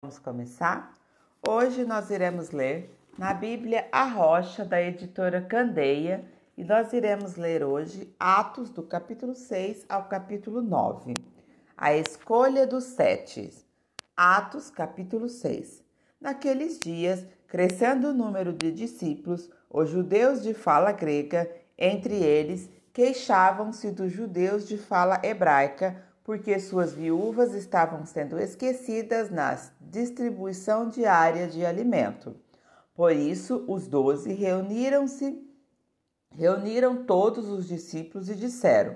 Vamos começar? Hoje nós iremos ler na Bíblia A Rocha, da editora Candeia, e nós iremos ler hoje Atos do capítulo 6 ao capítulo 9. A escolha dos 7. Atos, capítulo 6. Naqueles dias, crescendo o número de discípulos, os judeus de fala grega, entre eles, queixavam-se dos judeus de fala hebraica, porque suas viúvas estavam sendo esquecidas na distribuição diária de alimento. Por isso, os 12 reuniram todos os discípulos e disseram: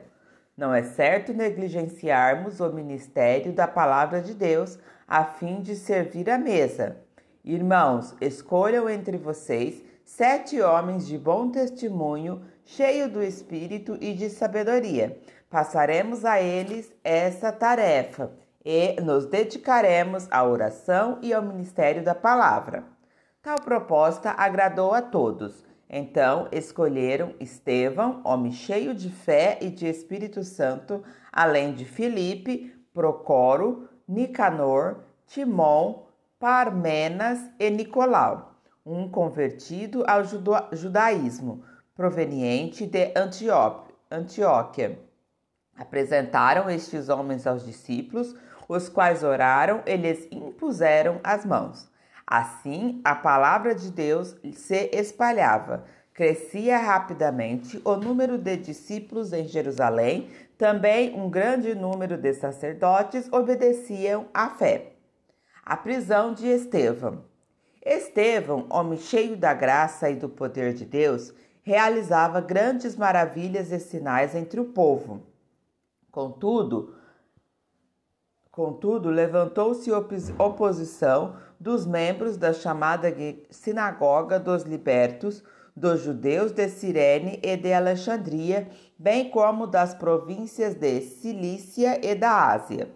não é certo negligenciarmos o ministério da palavra de Deus a fim de servir à mesa. Irmãos, escolham entre vocês 7 homens de bom testemunho, cheios do Espírito e de sabedoria. Passaremos a eles essa tarefa e nos dedicaremos à oração e ao ministério da palavra. Tal proposta agradou a todos. Então escolheram Estevão, homem cheio de fé e de Espírito Santo, além de Filipe, Procoro, Nicanor, Timon, Parmenas e Nicolau, um convertido ao judaísmo, proveniente de Antioquia. Apresentaram estes homens aos discípulos, os quais oraram e lhes impuseram as mãos. Assim, a palavra de Deus se espalhava. Crescia rapidamente o número de discípulos em Jerusalém. Também um grande número de sacerdotes obedeciam à fé. A prisão de Estevão. Estevão, homem cheio da graça e do poder de Deus, realizava grandes maravilhas e sinais entre o povo. Contudo, levantou-se oposição dos membros da chamada Sinagoga dos Libertos, dos judeus de Cirene e de Alexandria, bem como das províncias de Cilícia e da Ásia.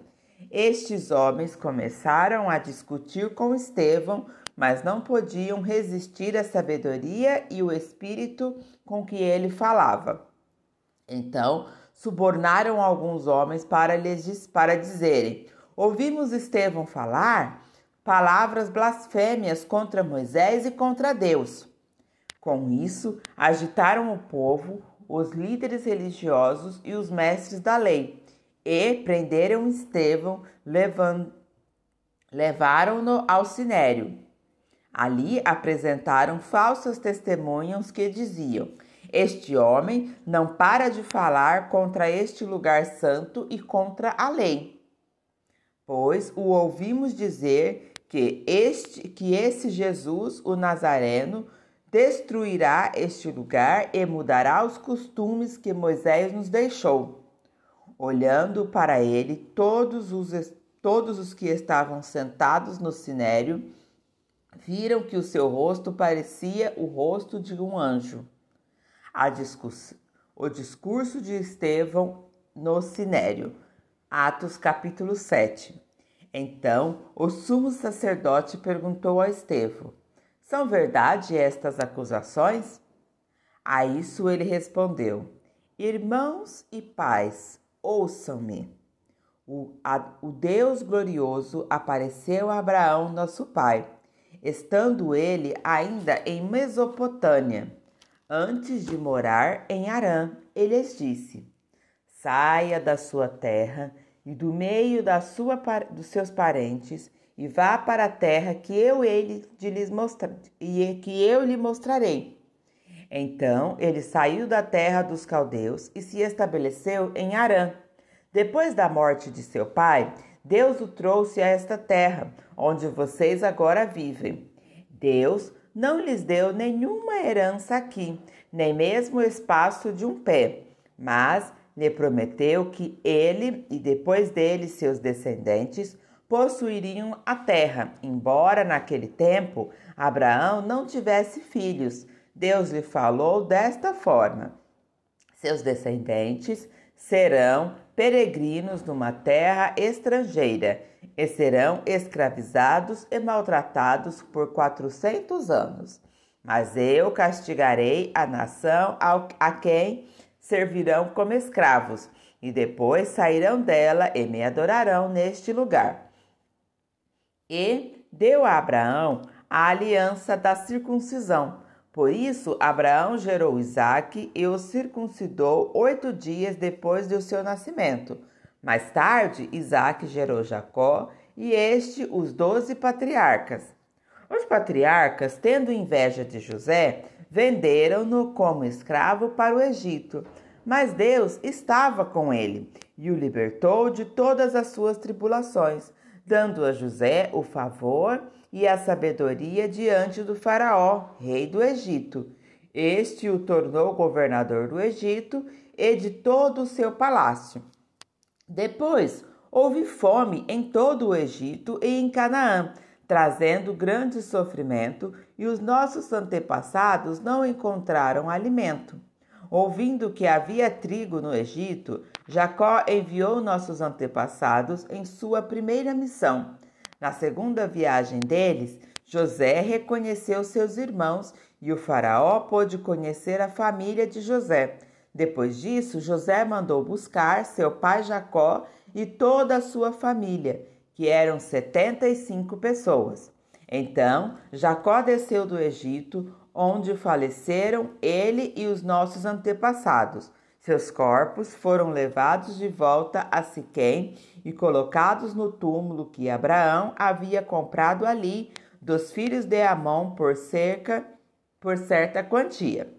Estes homens começaram a discutir com Estevão, mas não podiam resistir à sabedoria e o espírito com que ele falava. Então, subornaram alguns homens para dizerem: ouvimos Estevão falar palavras blasfêmias contra Moisés e contra Deus. Com isso, agitaram o povo, os líderes religiosos e os mestres da lei, e prenderam Estevão, levaram-no ao sinédrio. Ali apresentaram falsas testemunhas que diziam: este homem não para de falar contra este lugar santo e contra a lei. Pois o ouvimos dizer que esse Jesus, o Nazareno, destruirá este lugar e mudará os costumes que Moisés nos deixou. Olhando para ele, todos os que estavam sentados no sinédrio viram que o seu rosto parecia o rosto de um anjo. O discurso de Estevão no sinédrio. Atos capítulo 7. Então o sumo sacerdote perguntou a Estevão: são verdade estas acusações? A isso ele respondeu: irmãos e pais, ouçam-me. O Deus glorioso apareceu a Abraão, nosso pai, estando ele ainda em Mesopotâmia. Antes de morar em Harã, ele lhes disse: saia da sua terra e do meio dos seus parentes e vá para a terra que eu lhe mostrarei. Então ele saiu da terra dos caldeus e se estabeleceu em Harã. Depois da morte de seu pai, Deus o trouxe a esta terra, onde vocês agora vivem. Deus não lhes deu nenhuma herança aqui, nem mesmo o espaço de um pé, mas lhe prometeu que ele e depois dele seus descendentes possuiriam a terra, embora naquele tempo Abraão não tivesse filhos. Deus lhe falou desta forma: seus descendentes serão peregrinos numa terra estrangeira e serão escravizados e maltratados por 400 anos. Mas eu castigarei a nação a quem servirão como escravos, e depois sairão dela e me adorarão neste lugar. E deu a Abraão a aliança da circuncisão. Por isso, Abraão gerou Isaque e o circuncidou 8 dias depois do seu nascimento. Mais tarde, Isaque gerou Jacó e os 12 patriarcas. Os patriarcas, tendo inveja de José, venderam-no como escravo para o Egito. Mas Deus estava com ele e o libertou de todas as suas tribulações, dando a José o favor e a sabedoria diante do faraó, rei do Egito. Este o tornou governador do Egito e de todo o seu palácio. Depois houve fome em todo o Egito e em Canaã, trazendo grande sofrimento, e os nossos antepassados não encontraram alimento. Ouvindo que havia trigo no Egito, Jacó enviou nossos antepassados em sua primeira missão. Na segunda viagem deles, José reconheceu seus irmãos e o faraó pôde conhecer a família de José. Depois disso, José mandou buscar seu pai Jacó e toda a sua família, que eram 75 pessoas. Então, Jacó desceu do Egito, onde faleceram ele e os nossos antepassados. Seus corpos foram levados de volta a Siquém e colocados no túmulo que Abraão havia comprado ali dos filhos de Amon por certa quantia.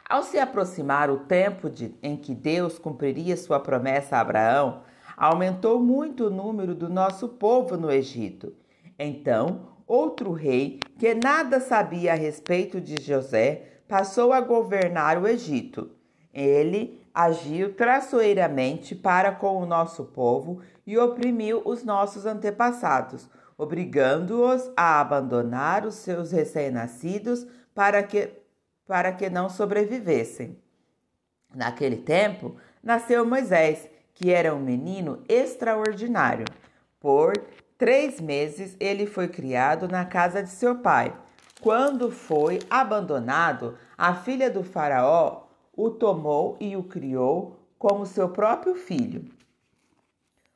Ao se aproximar o tempo em que Deus cumpriria sua promessa a Abraão, aumentou muito o número do nosso povo no Egito. Então, outro rei, que nada sabia a respeito de José, passou a governar o Egito. Ele agiu traiçoeiramente para com o nosso povo e oprimiu os nossos antepassados, obrigando-os a abandonar os seus recém-nascidos para que não sobrevivessem. Naquele tempo, nasceu Moisés, que era um menino extraordinário. Por 3 meses ele foi criado na casa de seu pai. Quando foi abandonado, a filha do faraó o tomou e o criou como seu próprio filho.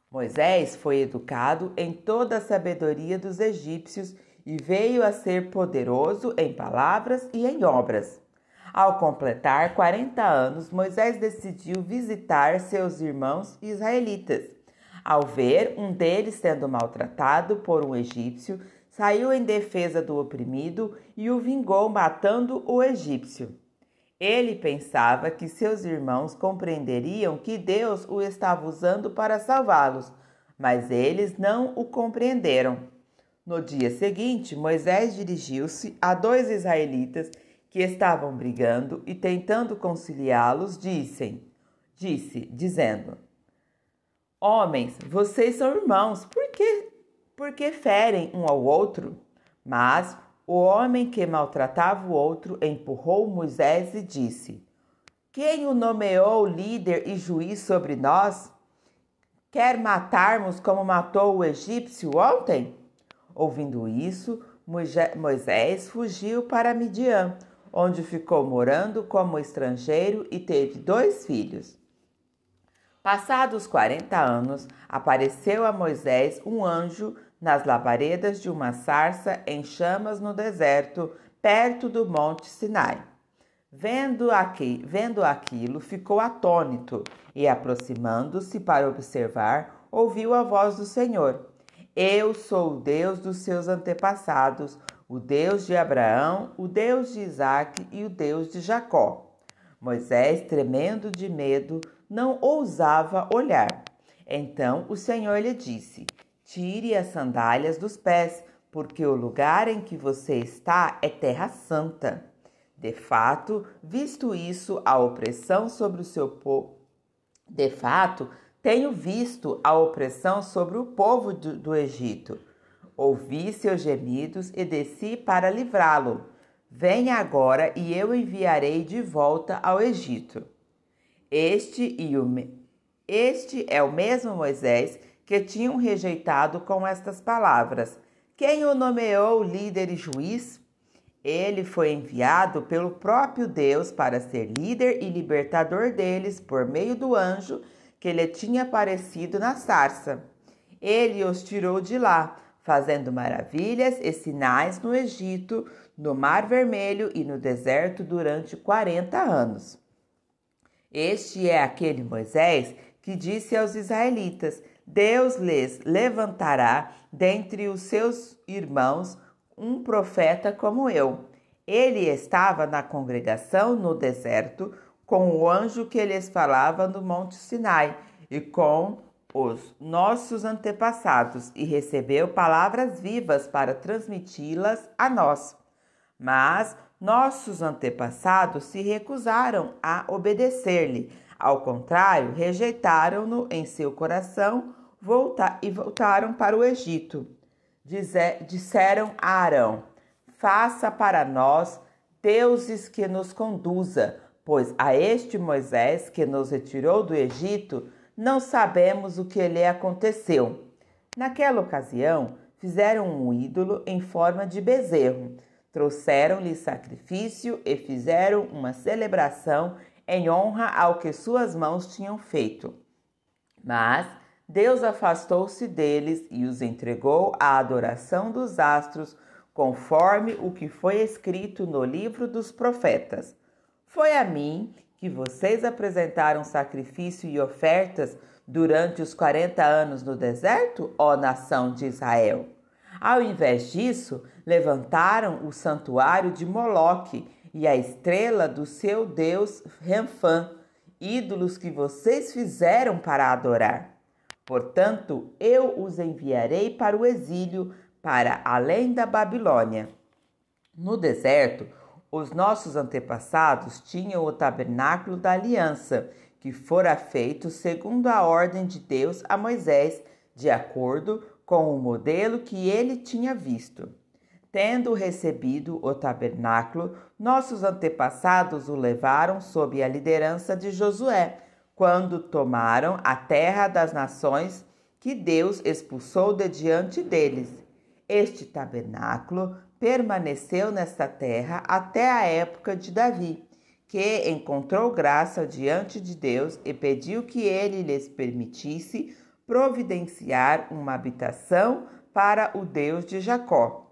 Moisés foi educado em toda a sabedoria dos egípcios e veio a ser poderoso em palavras e em obras. Ao completar 40 anos, Moisés decidiu visitar seus irmãos israelitas. Ao ver um deles sendo maltratado por um egípcio, saiu em defesa do oprimido e o vingou matando o egípcio. Ele pensava que seus irmãos compreenderiam que Deus o estava usando para salvá-los, mas eles não o compreenderam. No dia seguinte, Moisés dirigiu-se a 2 israelitas que estavam brigando e tentando conciliá-los, dizendo: Homens, vocês são irmãos, por que ferem um ao outro? Mas o homem que maltratava o outro empurrou Moisés e disse: Quem o nomeou líder e juiz sobre nós? Quer matarmos como matou o egípcio ontem? Ouvindo isso, Moisés fugiu para Midian, onde ficou morando como estrangeiro e teve 2 filhos. Passados 40 anos, apareceu a Moisés um anjo nas labaredas de uma sarça em chamas no deserto, perto do monte Sinai. Vendo aquilo, ficou atônito e, aproximando-se para observar, ouviu a voz do Senhor. Eu sou o Deus dos seus antepassados, o Deus de Abraão, o Deus de Isaque e o Deus de Jacó. Moisés, tremendo de medo, não ousava olhar. Então o Senhor lhe disse: Tire as sandálias dos pés, porque o lugar em que você está é terra santa. De fato, visto isso, a opressão sobre o seu povo. De fato, tenho visto a opressão sobre o povo do Egito. Ouvi seus gemidos e desci para livrá-lo. Venha agora e eu enviarei de volta ao Egito. Este é o mesmo Moisés que tinham rejeitado com estas palavras: Quem o nomeou líder e juiz? Ele foi enviado pelo próprio Deus para ser líder e libertador deles por meio do anjo que lhe tinha aparecido na sarça. Ele os tirou de lá, fazendo maravilhas e sinais no Egito, no Mar Vermelho e no deserto durante 40 anos. Este é aquele Moisés que disse aos israelitas: Deus lhes levantará dentre os seus irmãos um profeta como eu. Ele estava na congregação no deserto com o anjo que lhes falava no Monte Sinai e com os nossos antepassados e recebeu palavras vivas para transmiti-las a nós. Mas nossos antepassados se recusaram a obedecer-lhe. Ao contrário, rejeitaram-no em seu coração e voltaram para o Egito. Disseram a Arão: faça para nós deuses que nos conduza, pois a este Moisés que nos retirou do Egito, não sabemos o que lhe aconteceu. Naquela ocasião, fizeram um ídolo em forma de bezerro. Trouxeram-lhe sacrifício e fizeram uma celebração em honra ao que suas mãos tinham feito. Mas Deus afastou-se deles e os entregou à adoração dos astros, conforme o que foi escrito no livro dos profetas. Foi a mim que vocês apresentaram sacrifício e ofertas durante os 40 anos no deserto, ó nação de Israel? Ao invés disso, levantaram o santuário de Moloque e a estrela do seu deus Renfã, ídolos que vocês fizeram para adorar. Portanto, eu os enviarei para o exílio, para além da Babilônia. No deserto, os nossos antepassados tinham o tabernáculo da aliança, que fora feito segundo a ordem de Deus a Moisés, de acordo com o modelo que ele tinha visto. Tendo recebido o tabernáculo, nossos antepassados o levaram sob a liderança de Josué, quando tomaram a terra das nações que Deus expulsou de diante deles. Este tabernáculo permaneceu nesta terra até a época de Davi, que encontrou graça diante de Deus e pediu que ele lhes permitisse providenciar uma habitação para o Deus de Jacó.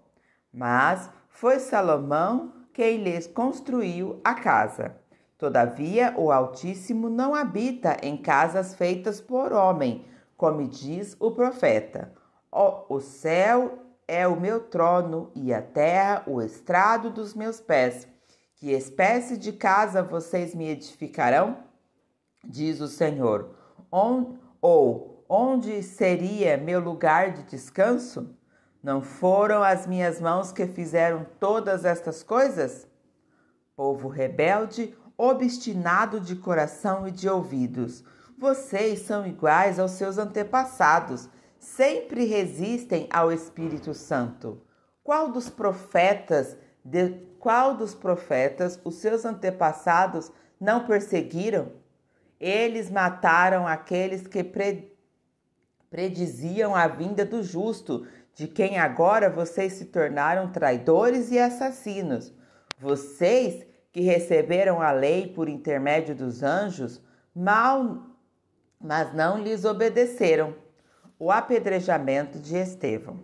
Mas foi Salomão quem lhes construiu a casa. Todavia, o Altíssimo não habita em casas feitas por homem, como diz o profeta. O céu é o meu trono e a terra o estrado dos meus pés. Que espécie de casa vocês me edificarão? Diz o Senhor. Onde seria meu lugar de descanso? Não foram as minhas mãos que fizeram todas estas coisas? Povo rebelde, obstinado de coração e de ouvidos, vocês são iguais aos seus antepassados, sempre resistem ao Espírito Santo. Qual dos profetas os seus antepassados não perseguiram? Eles mataram aqueles que prediziam a vinda do justo, de quem agora vocês se tornaram traidores e assassinos. Vocês que receberam a lei por intermédio dos anjos, mas não lhes obedeceram. O apedrejamento de Estevão.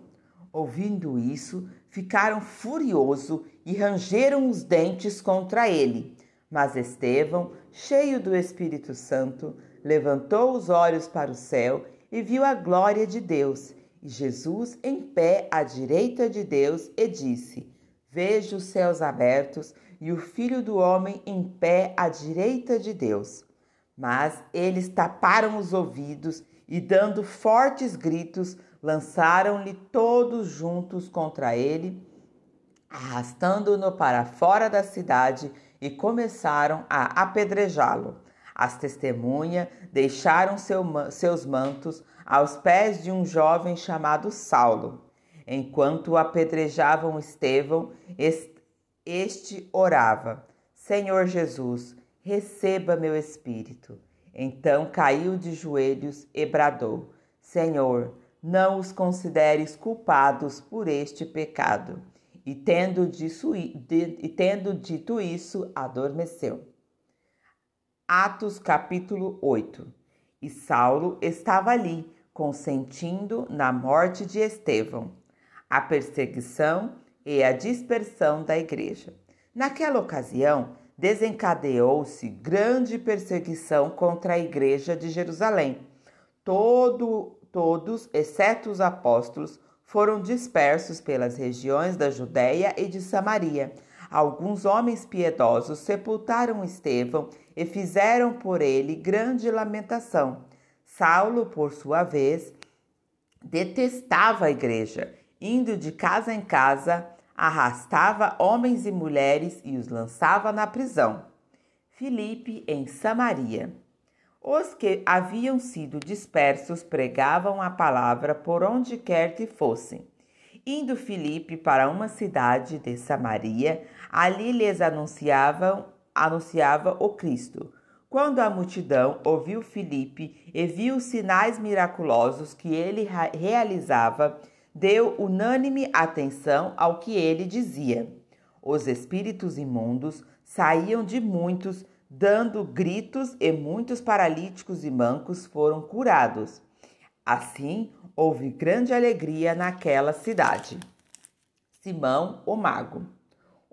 Ouvindo isso, ficaram furiosos e rangeram os dentes contra ele. Mas Estevão, cheio do Espírito Santo, levantou os olhos para o céu e viu a glória de Deus, e Jesus em pé à direita de Deus, e disse: Vejo os céus abertos e o Filho do Homem em pé à direita de Deus. Mas eles taparam os ouvidos e, dando fortes gritos, lançaram-lhe todos juntos contra ele, arrastando-no para fora da cidade, e começaram a apedrejá-lo. As testemunhas deixaram seus mantos aos pés de um jovem chamado Saulo. Enquanto apedrejavam Estevão, este orava: Senhor Jesus, receba meu espírito. Então caiu de joelhos e bradou: Senhor, não os consideres culpados por este pecado. E tendo dito isso, adormeceu. Atos capítulo 8. E Saulo estava ali, consentindo na morte de Estevão. a perseguição e a dispersão da igreja. Naquela ocasião, desencadeou-se grande perseguição contra a igreja de Jerusalém. Todos, exceto os apóstolos, foram dispersos pelas regiões da Judéia e de Samaria. Alguns homens piedosos sepultaram Estevão e fizeram por ele grande lamentação. Saulo, por sua vez, detestava a igreja. Indo de casa em casa, arrastava homens e mulheres e os lançava na prisão. Filipe, em Samaria. Os que haviam sido dispersos pregavam a palavra por onde quer que fossem. Indo Filipe para uma cidade de Samaria, ali lhes anunciava o Cristo. Quando a multidão ouviu Filipe e viu os sinais miraculosos que ele realizava, deu unânime atenção ao que ele dizia. Os espíritos imundos saíam de muitos, dando gritos, e muitos paralíticos e mancos foram curados. Assim, houve grande alegria naquela cidade. Simão, o mago.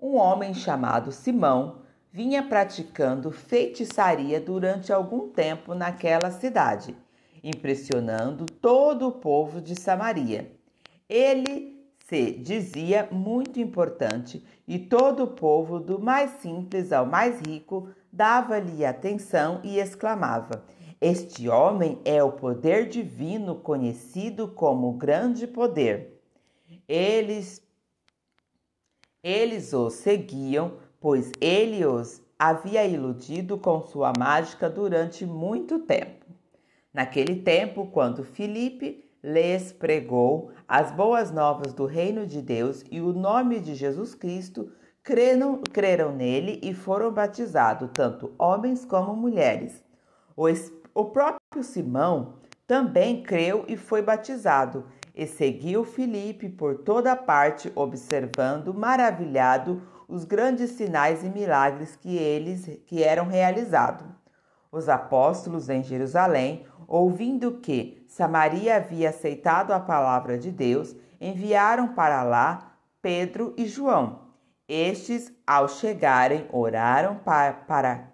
Um homem chamado Simão vinha praticando feitiçaria durante algum tempo naquela cidade, impressionando todo o povo de Samaria. Ele se dizia muito importante e todo o povo, do mais simples ao mais rico, dava-lhe atenção e exclamava: "Este homem é o poder divino, conhecido como grande poder." Eles os seguiam, pois ele os havia iludido com sua mágica durante muito tempo. Naquele tempo, quando Filipe lhes pregou as boas novas do reino de Deus e o nome de Jesus Cristo, creram nele e foram batizados, tanto homens como mulheres. O próprio Simão também creu e foi batizado, e seguiu Filipe por toda parte, observando maravilhado os grandes sinais e milagres que eram realizados. Os apóstolos em Jerusalém, ouvindo que Samaria havia aceitado a palavra de Deus, enviaram para lá Pedro e João. Estes, ao chegarem, oraram para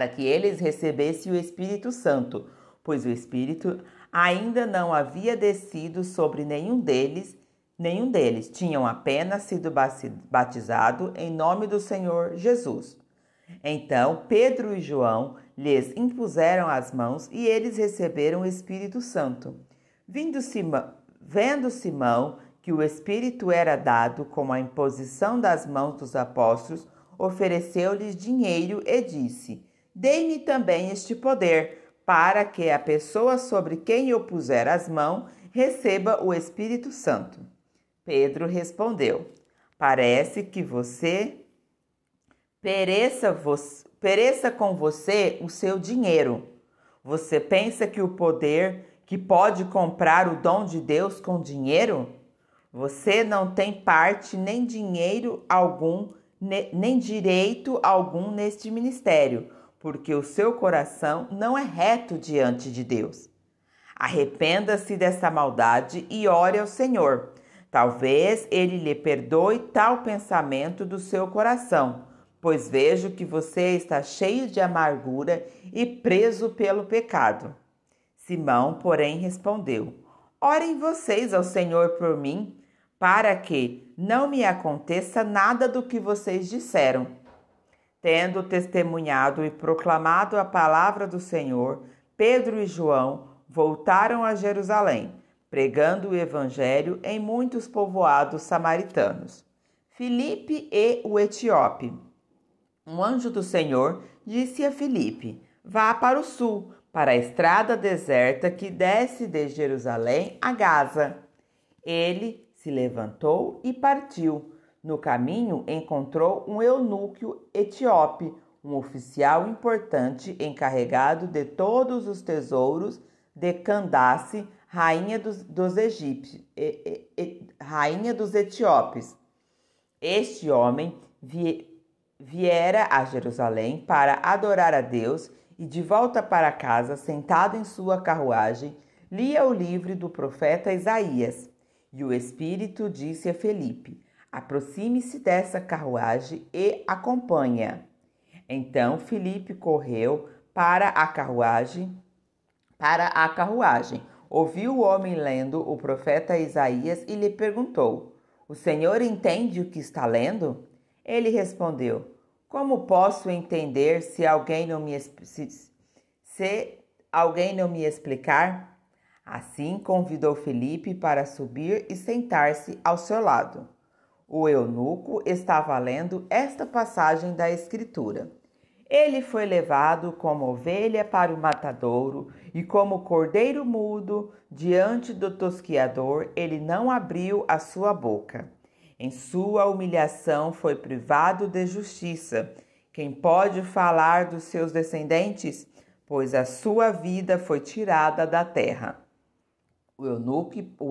que eles recebessem o Espírito Santo, pois o Espírito ainda não havia descido sobre nenhum deles. Tinham apenas sido batizados em nome do Senhor Jesus. Então Pedro e João lhes impuseram as mãos e eles receberam o Espírito Santo. Vendo Simão que o Espírito era dado com a imposição das mãos dos apóstolos, ofereceu-lhes dinheiro e disse: "Dei-me também este poder, para que a pessoa sobre quem eu puser as mãos receba o Espírito Santo." Pedro respondeu: "Parece que pereça com você o seu dinheiro. Você pensa que o poder que pode comprar o dom de Deus com dinheiro? Você não tem parte nem dinheiro algum, nem direito algum neste ministério, porque o seu coração não é reto diante de Deus. Arrependa-se dessa maldade e ore ao Senhor. Talvez ele lhe perdoe tal pensamento do seu coração, pois vejo que você está cheio de amargura e preso pelo pecado." Simão, porém, respondeu: "Orem vocês ao Senhor por mim, para que não me aconteça nada do que vocês disseram." Tendo testemunhado e proclamado a palavra do Senhor, Pedro e João voltaram a Jerusalém, pregando o evangelho em muitos povoados samaritanos. Filipe e o etíope. Um anjo do Senhor disse a Filipe: "Vá para o sul, para a estrada deserta que desce de Jerusalém a Gaza." Ele se levantou e partiu. No caminho encontrou um eunuco etíope, um oficial importante encarregado de todos os tesouros de Candace, rainha dos egípcios, rainha dos etíopes. Este homem viera a Jerusalém para adorar a Deus e, de volta para casa, sentado em sua carruagem, lia o livro do profeta Isaías. E o Espírito disse a Felipe: aproxime-se dessa carruagem e acompanha. Então Felipe correu para a carruagem, ouviu o homem lendo o profeta Isaías e lhe perguntou: o senhor entende o que está lendo? Ele respondeu: como posso entender se alguém não me explicar? Assim convidou Felipe para subir e sentar-se ao seu lado. O eunuco estava lendo esta passagem da Escritura: ele foi levado como ovelha para o matadouro, e como cordeiro mudo diante do tosquiador, ele não abriu a sua boca. Em sua humilhação foi privado de justiça. Quem pode falar dos seus descendentes? Pois a sua vida foi tirada da terra. O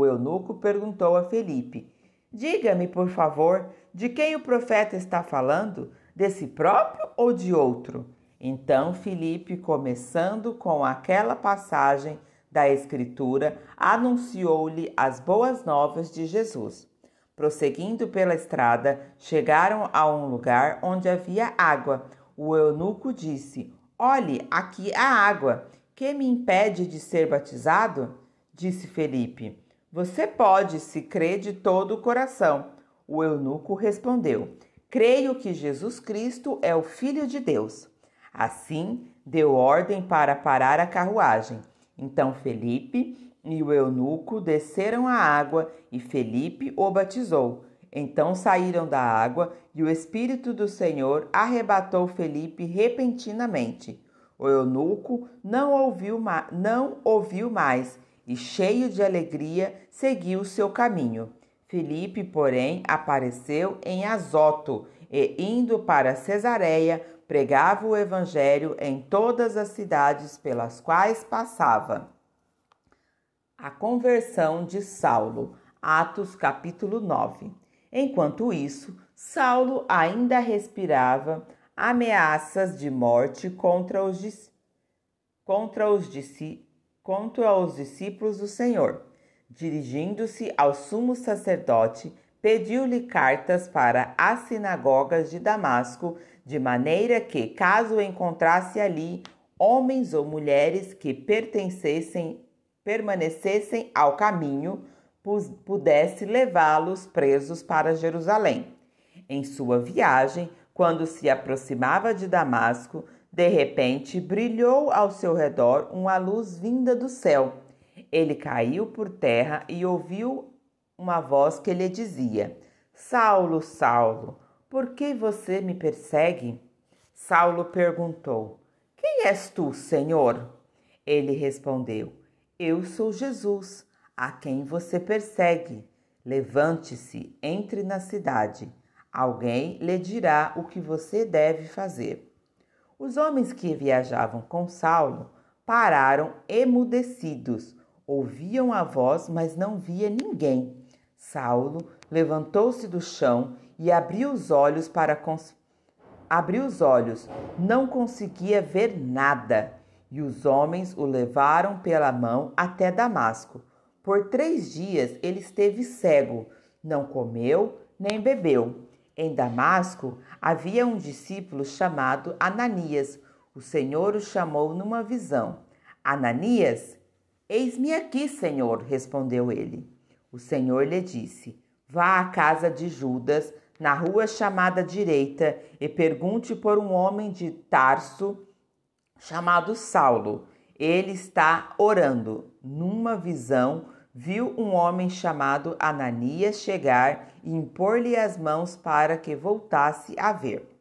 eunuco perguntou a Felipe: diga-me, por favor, de quem o profeta está falando? Desse próprio ou de outro? Então Filipe, começando com aquela passagem da Escritura, anunciou-lhe as boas novas de Jesus. Prosseguindo pela estrada, chegaram a um lugar onde havia água. O eunuco disse: olhe, aqui há água. Que me impede de ser batizado? Disse Felipe: você pode, se crê de todo o coração. O eunuco respondeu: creio que Jesus Cristo é o Filho de Deus. Assim, deu ordem para parar a carruagem. Então Felipe e o eunuco desceram a água e Felipe o batizou. Então saíram da água e o Espírito do Senhor arrebatou Felipe repentinamente. O eunuco não ouviu mais e, cheio de alegria, seguiu seu caminho. Felipe, porém, apareceu em Azoto e, indo para Cesareia, pregava o evangelho em todas as cidades pelas quais passava. A conversão de Saulo, Atos capítulo 9. Enquanto isso, Saulo ainda respirava ameaças de morte contra os discípulos do Senhor. Dirigindo-se ao sumo sacerdote, pediu-lhe cartas para as sinagogas de Damasco, de maneira que, caso encontrasse ali homens ou mulheres que permanecessem ao caminho, pudesse levá-los presos para Jerusalém. Em sua viagem, quando se aproximava de Damasco, de repente brilhou ao seu redor uma luz vinda do céu. Ele caiu por terra e ouviu uma voz que lhe dizia: Saulo, Saulo, por que você me persegue? Saulo perguntou: Quem és tu, Senhor? Ele respondeu: Eu sou Jesus, a quem você persegue. Levante-se, entre na cidade. Alguém lhe dirá o que você deve fazer. Os homens que viajavam com Saulo pararam emudecidos. Ouviam a voz, mas não via ninguém. Saulo levantou-se do chão e abriu os olhos, não conseguia ver nada. E os homens o levaram pela mão até Damasco. Por 3 dias ele esteve cego, não comeu nem bebeu. Em Damasco havia um discípulo chamado Ananias. O Senhor o chamou numa visão. Ananias? Eis-me aqui, Senhor, respondeu ele. O Senhor lhe disse: Vá à casa de Judas, na rua chamada Direita, e pergunte por um homem de Tarso chamado Saulo. Ele está orando. Numa visão, viu um homem chamado Ananias chegar e impor-lhe as mãos para que voltasse a ver.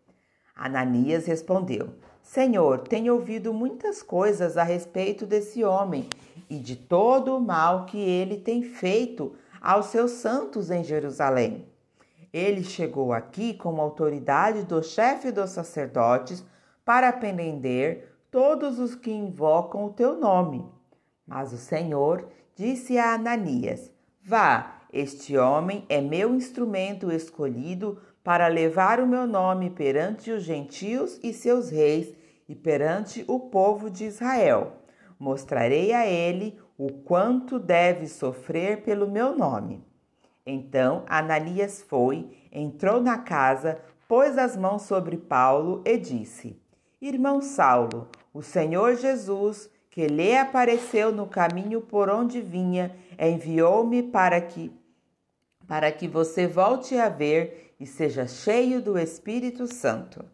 Ananias respondeu: Senhor, tenho ouvido muitas coisas a respeito desse homem e de todo o mal que ele tem feito aos seus santos em Jerusalém. Ele chegou aqui com a autoridade do chefe dos sacerdotes para prender todos os que invocam o teu nome. Mas o Senhor disse a Ananias: Vá, este homem é meu instrumento escolhido para levar o meu nome perante os gentios e seus reis e perante o povo de Israel. Mostrarei a ele o quanto deve sofrer pelo meu nome. Então Ananias foi, entrou na casa, pôs as mãos sobre Paulo e disse: Irmão Saulo, o Senhor Jesus, que lhe apareceu no caminho por onde vinha, enviou-me para que você volte a ver e seja cheio do Espírito Santo.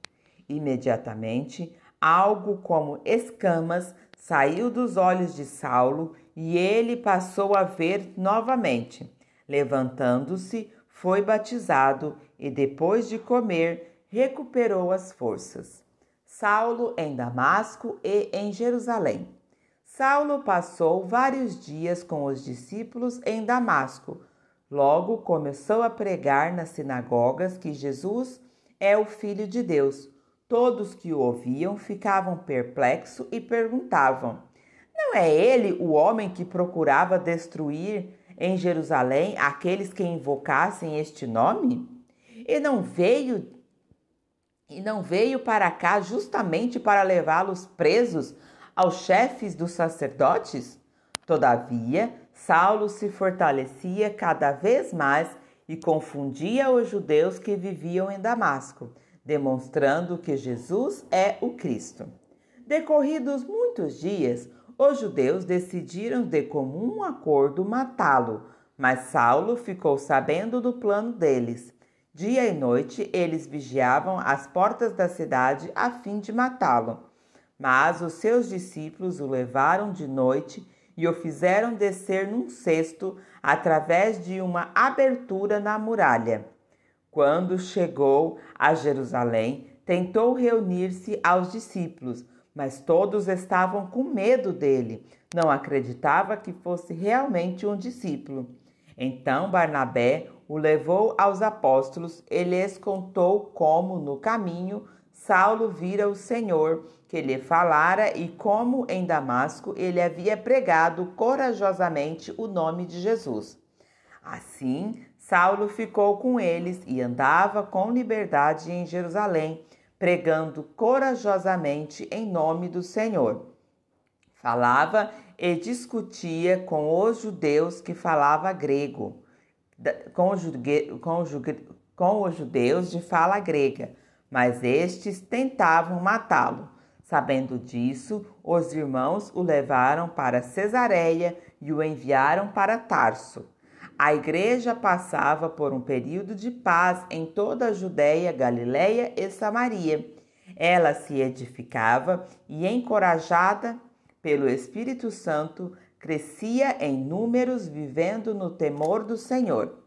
Imediatamente, algo como escamas saiu dos olhos de Saulo e ele passou a ver novamente. Levantando-se, foi batizado e, depois de comer, recuperou as forças. Saulo em Damasco e em Jerusalém. Saulo passou vários dias com os discípulos em Damasco. Logo começou a pregar nas sinagogas que Jesus é o Filho de Deus. Todos que o ouviam ficavam perplexos e perguntavam: Não é ele o homem que procurava destruir em Jerusalém aqueles que invocassem este nome? E não veio para cá justamente para levá-los presos aos chefes dos sacerdotes? Todavia, Saulo se fortalecia cada vez mais e confundia os judeus que viviam em Damasco, demonstrando que Jesus é o Cristo. Decorridos muitos dias, os judeus decidiram de comum acordo matá-lo, mas Saulo ficou sabendo do plano deles. Dia e noite eles vigiavam as portas da cidade a fim de matá-lo. Mas os seus discípulos o levaram de noite e o fizeram descer num cesto através de uma abertura na muralha. Quando chegou a Jerusalém, tentou reunir-se aos discípulos, mas todos estavam com medo dele. Não acreditava que fosse realmente um discípulo. Então Barnabé o levou aos apóstolos e lhes contou como, no caminho, Saulo vira o Senhor, que lhe falara, e como em Damasco ele havia pregado corajosamente o nome de Jesus. Assim, Saulo ficou com eles e andava com liberdade em Jerusalém, pregando corajosamente em nome do Senhor. Falava e discutia com os judeus que falavam grego, com os judeus de fala grega, mas estes tentavam matá-lo. Sabendo disso, os irmãos o levaram para Cesareia e o enviaram para Tarso. A igreja passava por um período de paz em toda a Judéia, Galiléia e Samaria. Ela se edificava e, encorajada pelo Espírito Santo, crescia em números, vivendo no temor do Senhor.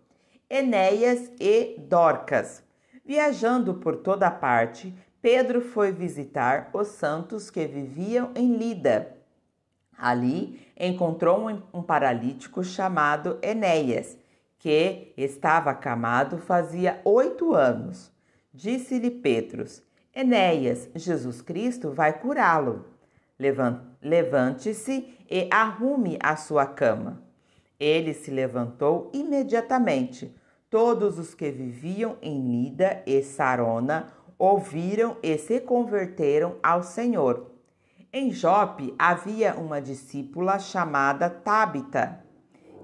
Enéas e Dorcas. Viajando por toda parte, Pedro foi visitar os santos que viviam em Lida. Ali encontrou um paralítico chamado Enéas, que estava acamado fazia 8 anos. Disse-lhe Pedro: Enéas, Jesus Cristo vai curá-lo. Levante-se e arrume a sua cama. Ele se levantou imediatamente. Todos os que viviam em Lida e Sarona ouviram e se converteram ao Senhor. Em Jope havia uma discípula chamada Tábita,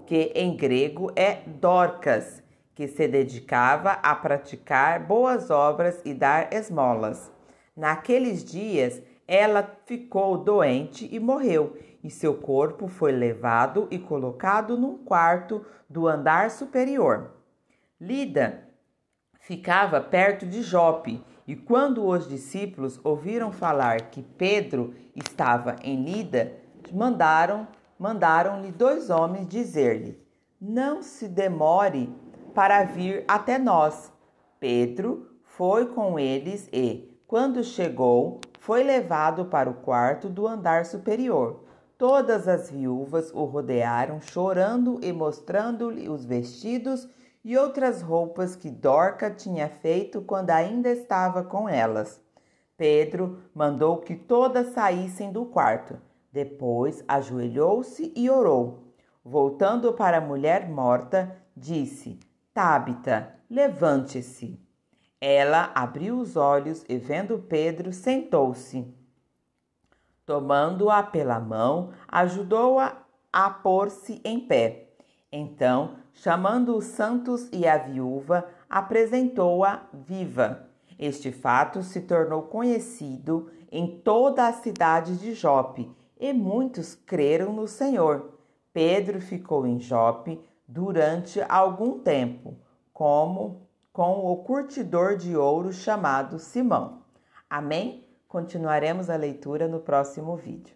que em grego é Dorcas, que se dedicava a praticar boas obras e dar esmolas. Naqueles dias ela ficou doente e morreu, e seu corpo foi levado e colocado num quarto do andar superior. Lida ficava perto de Jope, e quando os discípulos ouviram falar que Pedro estava em Lida, mandaram-lhe 2 homens dizer-lhe: Não se demore para vir até nós. Pedro foi com eles e, quando chegou, foi levado para o quarto do andar superior. Todas as viúvas o rodearam, chorando e mostrando-lhe os vestidos e outras roupas que Dorca tinha feito quando ainda estava com elas. Pedro mandou que todas saíssem do quarto. Depois ajoelhou-se e orou. Voltando para a mulher morta, disse: Tábita, levante-se. Ela abriu os olhos e, vendo Pedro, sentou-se. Tomando-a pela mão, ajudou-a a pôr-se em pé. Então chamando os santos e a viúva, apresentou-a viva. Este fato se tornou conhecido em toda a cidade de Jope e muitos creram no Senhor. Pedro ficou em Jope durante algum tempo, com o curtidor de ouro chamado Simão. Amém? Continuaremos a leitura no próximo vídeo.